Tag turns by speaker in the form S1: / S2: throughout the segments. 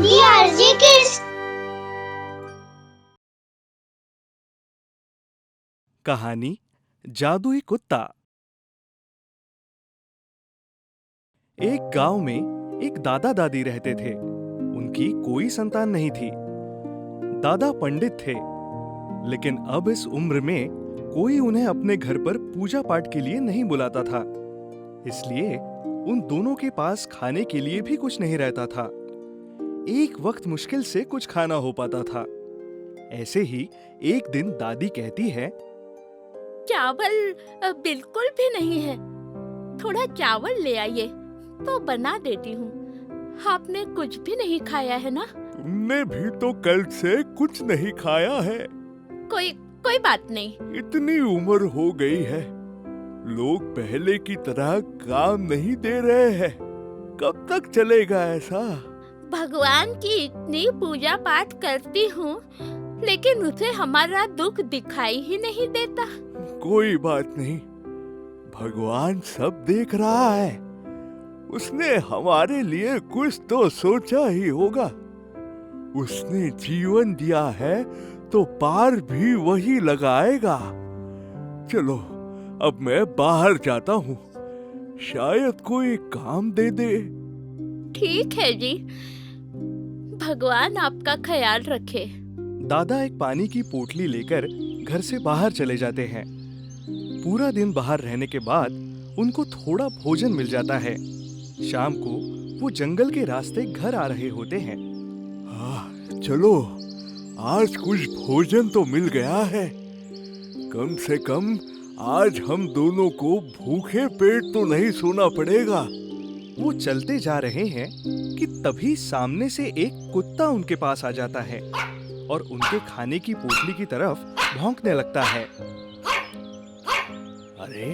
S1: DRG Kids।
S2: कहानी जादुई कुत्ता। एक गांव में एक दादा दादी रहते थे। उनकी कोई संतान नहीं थी। दादा पंडित थे, लेकिन अब इस उम्र में कोई उन्हें अपने घर पर पूजा पाठ के लिए नहीं बुलाता था। इसलिए उन दोनों के पास खाने के लिए भी कुछ नहीं रहता था। एक वक्त मुश्किल से कुछ खाना हो पाता था। ऐसे ही एक दिन दादी कहती है,
S3: चावल बिल्कुल भी नहीं है। थोड़ा चावल ले आइए तो बना देती हूँ। आपने कुछ भी नहीं खाया है ना?
S2: तुमने भी तो कल से कुछ नहीं खाया है।
S3: कोई बात नहीं।
S2: इतनी उम्र हो गई है, लोग पहले की तरह काम नहीं दे रहे हैं। कब तक चलेगा ऐसा?
S3: भगवान की इतनी पूजा पाठ करती हूँ, लेकिन उसे हमारा दुख दिखाई ही नहीं देता।
S2: कोई बात नहीं, भगवान सब देख रहा है। उसने हमारे लिए कुछ तो सोचा ही होगा। उसने जीवन दिया है तो पार भी वही लगाएगा। चलो अब मैं बाहर जाता हूँ, शायद कोई काम दे दे।
S3: ठीक है जी, भगवान आपका ख्याल रखे।
S2: दादा एक पानी की पोटली लेकर घर से बाहर चले जाते हैं। पूरा दिन बाहर रहने के बाद उनको थोड़ा भोजन मिल जाता है। शाम को वो जंगल के रास्ते घर आ रहे होते हैं। चलो, आज कुछ भोजन तो मिल गया है। कम से कम आज हम दोनों को भूखे पेट तो नहीं सोना पड़ेगा। वो चलते जा रहे हैं कि तभी सामने से एक कुत्ता उनके पास आ जाता है और उनके खाने की पोटली की तरफ भौंकने लगता है। अरे,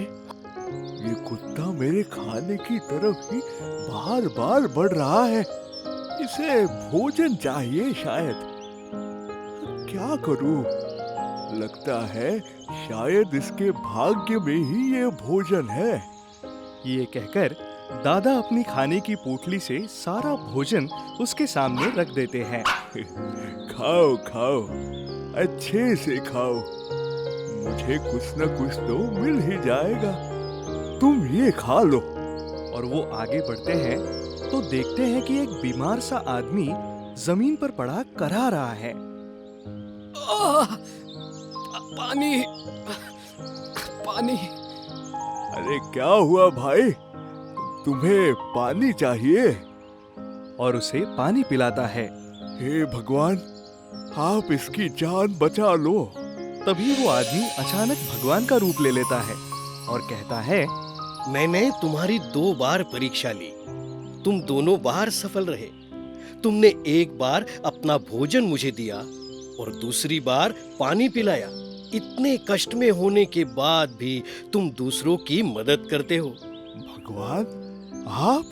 S2: ये कुत्ता मेरे खाने की तरफ ही बार बार बढ़ रहा है। इसे भोजन चाहिए शायद। क्या करूं? लगता है शायद इसके भाग्य में ही ये भोजन है। ये कहकर दादा अपनी खाने की पोटली से सारा भोजन उसके सामने रख देते हैं। खाओ खाओ, अच्छे से खाओ। मुझे कुछ न कुछ तो मिल ही जाएगा। तुम ये खा लो। और वो आगे बढ़ते हैं तो देखते हैं कि एक बीमार सा आदमी जमीन पर पड़ा करहा रहा है।
S4: पानी पानी।
S2: अरे क्या हुआ भाई, तुम्हें पानी चाहिए? और उसे पानी पिलाता है। हे भगवान, आप इसकी जान बचा लो। तभी वो आदमी अचानक भगवान का रूप ले लेता है और कहता है,
S4: मैंने तुम्हारी 2 बार परीक्षा ली, तुम दोनों बार सफल रहे। तुमने एक बार अपना भोजन मुझे दिया और दूसरी बार पानी पिलाया। इतने कष्ट में होने के बाद भी तुम दूसरों की मदद करते हो।
S2: भगवान, आप?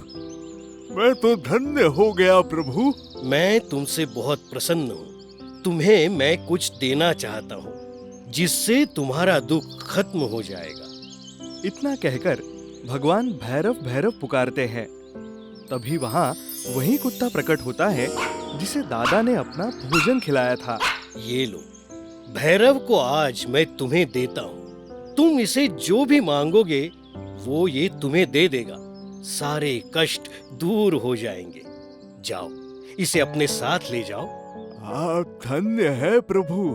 S2: मैं तो धन्य हो गया प्रभु।
S4: मैं तुमसे बहुत प्रसन्न हूँ। तुम्हें मैं कुछ देना चाहता हूँ, जिससे तुम्हारा दुख खत्म हो जाएगा।
S2: इतना कहकर भगवान भैरव भैरव पुकारते हैं। तभी वहाँ वही कुत्ता प्रकट होता है जिसे दादा ने अपना भोजन खिलाया था।
S4: ये लो, भैरव को आज मैं तुम्हें देता हूँ। तुम इसे जो भी मांगोगे वो ये तुम्हें दे देगा। सारे कष्ट दूर हो जाएंगे। जाओ, इसे अपने साथ ले जाओ।
S2: आप धन्य है प्रभु।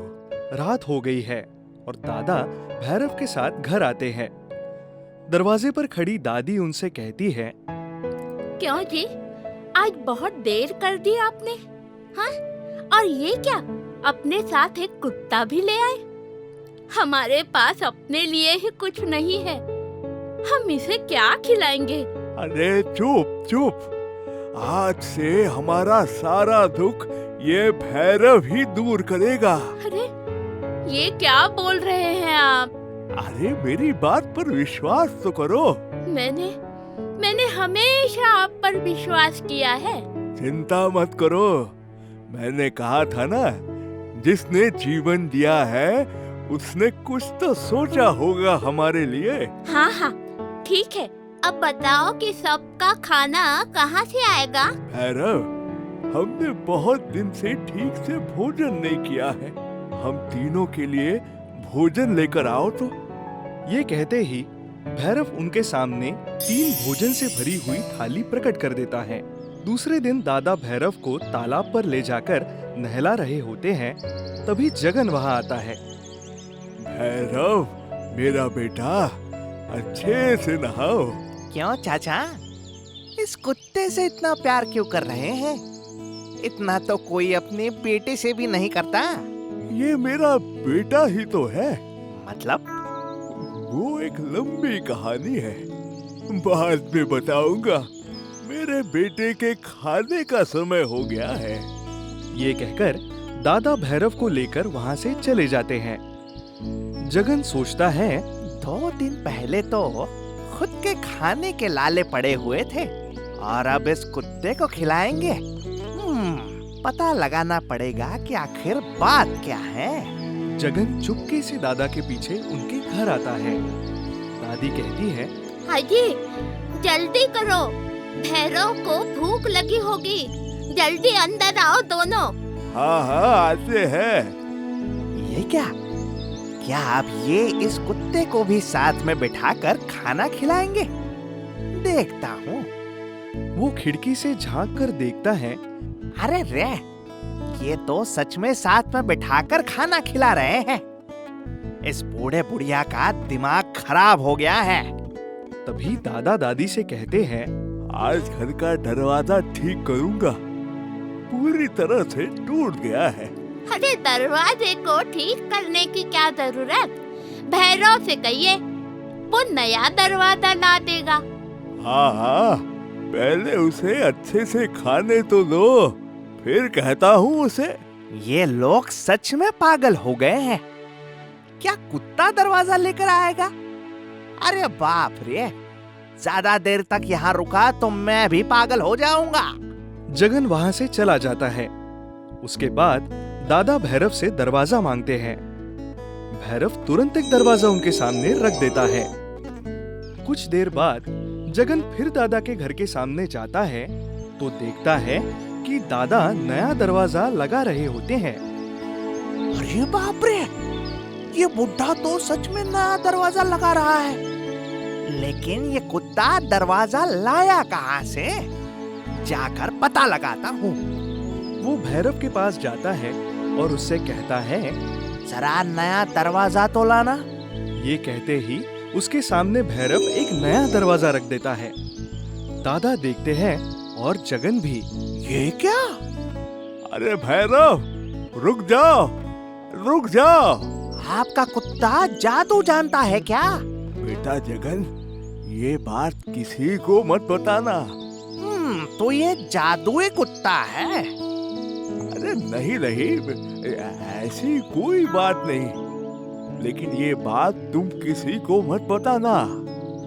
S2: रात हो गई है और दादा भैरव के साथ घर आते हैं। दरवाजे पर खड़ी दादी उनसे कहती है,
S3: क्यों जी, आज बहुत देर कर दी आपने? हाँ, और ये क्या, अपने साथ एक कुत्ता भी ले आए? हमारे पास अपने लिए ही कुछ नहीं है, हम इसे क्या खिलाएंगे?
S2: अरे चुप चुप, आज से हमारा सारा दुख ये भैरव ही दूर करेगा।
S3: अरे, ये क्या बोल रहे हैं आप?
S2: अरे मेरी बात पर विश्वास तो करो।
S3: मैंने हमेशा आप पर विश्वास किया है।
S2: चिंता मत करो, मैंने कहा था ना, जिसने जीवन दिया है उसने कुछ तो सोचा होगा हमारे लिए।
S3: हाँ हाँ, ठीक है। अब बताओ कि सबका खाना कहाँ से आएगा?
S2: भैरव, हमने बहुत दिन से ठीक से भोजन नहीं किया है। हम तीनों के लिए भोजन लेकर आओ तो।
S1: ये कहते ही भैरव उनके सामने 3 भोजन से भरी हुई थाली प्रकट कर देता है। दूसरे दिन दादा भैरव को तालाब पर ले जाकर नहला रहे होते हैं, तभी जगन वहां आता है।
S2: भैरव, मेरा बेटा, अच्छे से नहाओ।
S5: क्यों चाचा, इस कुत्ते से इतना प्यार क्यों कर रहे हैं? इतना तो कोई अपने बेटे से भी नहीं करता।
S2: ये मेरा बेटा ही तो है।
S5: मतलब?
S2: वो एक लंबी कहानी है, बाद में बताऊंगा। मेरे बेटे के खाने का समय हो गया है।
S1: ये कहकर दादा भैरव को लेकर वहां से चले जाते हैं। जगन सोचता है,
S5: 2 दिन पहले तो खुद के खाने के लाले पड़े हुए थे और अब इस कुत्ते को खिलाएंगे। पता लगाना पड़ेगा कि आखिर बात क्या है।
S1: जगन चुपके से दादा के पीछे उनके घर आता है। दादी कहती है,
S3: हाजी, जल्दी करो, भैरव को भूख लगी होगी। जल्दी अंदर आओ दोनों।
S2: हाँ हाँ, आते हैं।
S5: ये क्या आप ये इस कुत्ते को भी साथ में बिठाकर खाना खिलाएंगे? देखता हूँ।
S1: वो खिड़की से झांक कर देखता है।
S5: अरे रे, ये तो सच में साथ में बिठाकर खाना खिला रहे हैं। इस बूढ़े बुढ़िया का दिमाग खराब हो गया है।
S1: तभी दादा दादी से कहते हैं,
S2: आज घर का दरवाजा ठीक करूंगा, पूरी तरह से टूट गया है।
S3: अरे दरवाजे को ठीक करने की क्या जरूरत? भैरव से कहिए, वो नया दरवाजा ला देगा।
S2: हाँ हाँ, पहले उसे अच्छे से खाने तो दो, फिर कहता हूँ उसे।
S5: ये लोग सच में पागल हो गए हैं। क्या कुत्ता दरवाजा लेकर आएगा? अरे बाप रे, ज्यादा देर तक यहाँ रुका तो मैं भी पागल हो जाऊंगा।
S1: जगन वहां से चला जाता है। उसके बाद दादा भैरव से दरवाजा मांगते हैं। भैरव तुरंत एक दरवाजा उनके सामने रख देता है। कुछ देर बाद जगन फिर दादा के घर के सामने जाता है तो देखता है कि दादा नया दरवाजा लगा रहे होते हैं।
S5: अरे बाप रे, ये बुढ़ा तो सच में नया दरवाजा लगा रहा है। लेकिन ये कुत्ता दरवाजा लाया कहाँ से? जाकर पता लगाता हूँ।
S1: वो भैरव के पास जाता है और उससे कहता है,
S5: जरा नया दरवाजा तो लाना।
S1: ये कहते ही उसके सामने भैरव एक नया दरवाजा रख देता है। दादा देखते हैं और जगन भी।
S5: ये क्या?
S2: अरे भैरव, रुक जाओ, रुक जाओ।
S5: आपका कुत्ता जादू जानता है क्या?
S2: बेटा जगन, ये बात किसी को मत बताना।
S5: तो ये जादुई कुत्ता है?
S2: अरे नहीं नहीं, ऐसी कोई बात नहीं। लेकिन ये बात तुम किसी को मत बताना।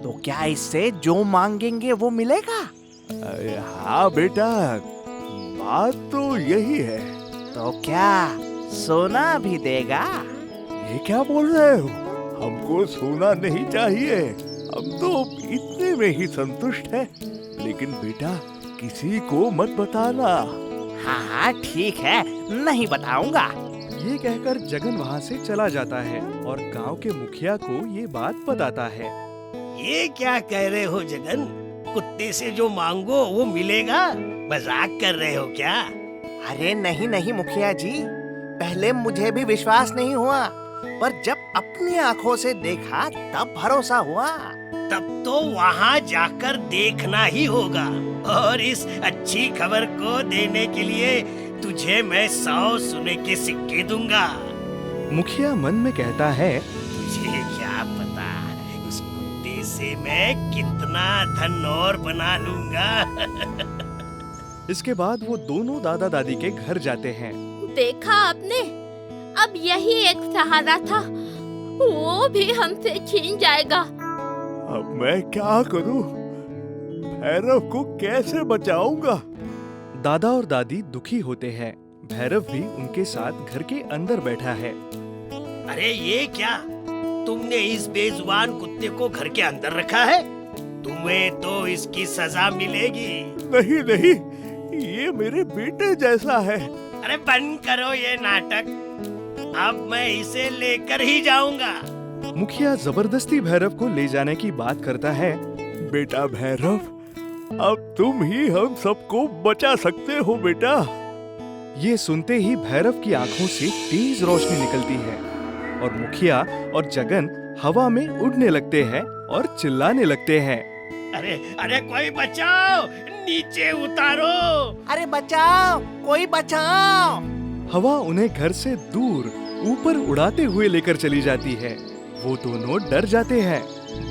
S5: तो क्या इससे जो मांगेंगे वो मिलेगा?
S2: हाँ बेटा, बात तो यही है।
S5: तो क्या सोना भी देगा?
S2: ये क्या बोल रहे हो? हमको सोना नहीं चाहिए, हम तो इतने में ही संतुष्ट हैं। लेकिन बेटा, किसी को मत बताना।
S5: हाँ ठीक है, नहीं बताऊंगा।
S1: ये कहकर जगन वहाँ से चला जाता है और गांव के मुखिया को ये बात बताता है।
S4: ये क्या कह रहे हो जगन? कुत्ते से जो मांगो वो मिलेगा? मजाक कर रहे हो क्या?
S5: अरे नहीं नहीं मुखिया जी, पहले मुझे भी विश्वास नहीं हुआ, पर जब अपनी आंखों से देखा तब भरोसा हुआ।
S4: तब तो वहाँ जाकर देखना ही होगा। और इस अच्छी खबर को देने के लिए तुझे मैं 100 सोने के सिक्के दूंगा।
S1: मुखिया मन में कहता है,
S4: तुझे क्या पता उस कुत्ते से मैं कितना धन और बना लूंगा।
S1: इसके बाद वो दोनों दादा दादी के घर जाते हैं।
S3: देखा आपने, अब यही एक सहारा था, वो भी हमसे छीन जाएगा।
S2: अब मैं क्या करूं? भैरव को कैसे बचाऊंगा?
S1: दादा और दादी दुखी होते हैं। भैरव भी उनके साथ घर के अंदर बैठा है।
S4: अरे ये क्या, तुमने इस बेजुबान कुत्ते को घर के अंदर रखा है? तुम्हें तो इसकी सजा मिलेगी।
S2: नहीं नहीं, ये मेरे बेटे जैसा है।
S4: अरे बंद करो ये नाटक, अब मैं इसे लेकर ही जाऊंगा।
S1: मुखिया जबरदस्ती भैरव को ले जाने की बात करता है।
S2: बेटा भैरव, अब तुम ही हम सबको बचा सकते हो बेटा।
S1: ये सुनते ही भैरव की आंखों से तेज रोशनी निकलती है और मुखिया और जगन हवा में उड़ने लगते हैं और चिल्लाने लगते हैं।
S4: अरे अरे कोई बचाओ, नीचे उतारो।
S5: अरे बचाओ, कोई बचाओ।
S1: हवा उन्हें घर से दूर ऊपर उड़ाते हुए लेकर चली जाती है। वो दोनों डर जाते हैं,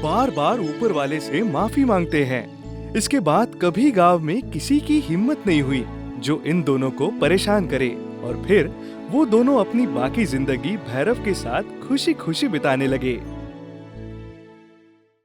S1: बार बार ऊपर वाले से माफी मांगते हैं। इसके बाद कभी गांव में किसी की हिम्मत नहीं हुई जो इन दोनों को परेशान करे, और फिर वो दोनों अपनी बाकी जिंदगी भैरव के साथ खुशी खुशी बिताने लगे।